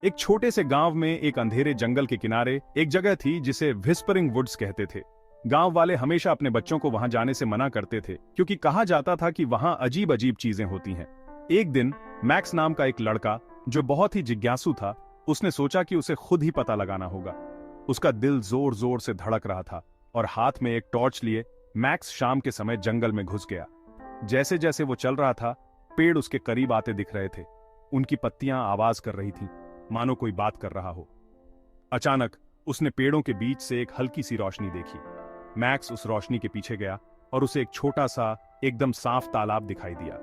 एक छोटे से गांव में एक अंधेरे जंगल के किनारे एक जगह थी जिसे व्हिस्परिंग वुड्स कहते थे। गांव वाले हमेशा अपने बच्चों को वहां जाने से मना करते थे क्योंकि कहा जाता था कि वहां अजीब अजीब चीजें होती हैं। एक दिन मैक्स नाम का एक लड़का जो बहुत ही जिज्ञासु था, उसने सोचा कि उसे खुद ही पता लगाना होगा। उसका दिल जोर जोर से धड़क रहा था और हाथ में एक टॉर्च लिए मैक्स शाम के समय जंगल में घुस गया। जैसे जैसे वो चल रहा था, पेड़ उसके करीब आते दिख रहे थे। उनकी पत्तियां आवाज कर रही थीं, मानो कोई बात कर रहा हो। अचानक उसने पेड़ों के बीच से एक हल्की सी रोशनी देखी। मैक्स उस रोशनी के पीछे गया और उसे एक छोटा सा एकदम साफ तालाब दिखाई दिया।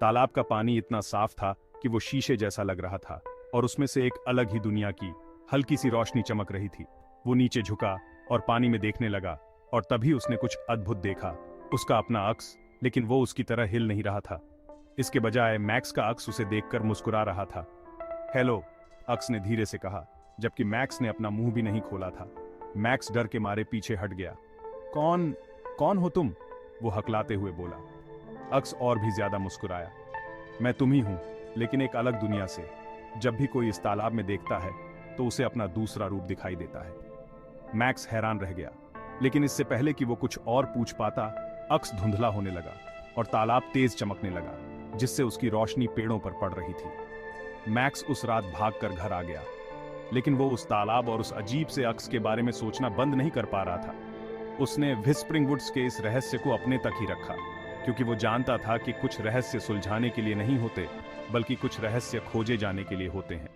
तालाब का पानी इतना साफ था कि वो शीशे जैसा लग रहा था और उसमें से एक अलग ही दुनिया की हल्की सी रोशनी चमक रही थी। वो नीचे झुका और पानी में देखने लगा और तभी उसने कुछ अद्भुत देखा। उसका अपना अक्स, लेकिन वो उसकी तरह हिल नहीं रहा था। इसके बजाय मैक्स का अक्स उसे देखकर मुस्कुरा रहा था। हेलो, अक्स ने धीरे से कहा, जबकि मैक्स ने अपना मुंह भी नहीं खोला था। मैक्स डर के मारे पीछे हट गया। कौन कौन हो तुम? वो हकलाते हुए बोला। अक्स और भी ज्यादा मुस्कुराया। मैं तुम ही हूं, लेकिन एक अलग दुनिया से। जब भी कोई इस तालाब में देखता है तो उसे अपना दूसरा रूप दिखाई देता है। मैक्स हैरान रह गया, लेकिन इससे पहले कि वो कुछ और पूछ पाता, अक्स धुंधला होने लगा और तालाब तेज चमकने लगा, जिससे उसकी रोशनी पेड़ों पर पड़ रही थी। मैक्स उस रात भागकर घर आ गया, लेकिन वो उस तालाब और उस अजीब से अक्स के बारे में सोचना बंद नहीं कर पा रहा था। उसने व्हिस्परिंग वुड्स के इस रहस्य को अपने तक ही रखा, क्योंकि वो जानता था कि कुछ रहस्य सुलझाने के लिए नहीं होते, बल्कि कुछ रहस्य खोजे जाने के लिए होते हैं।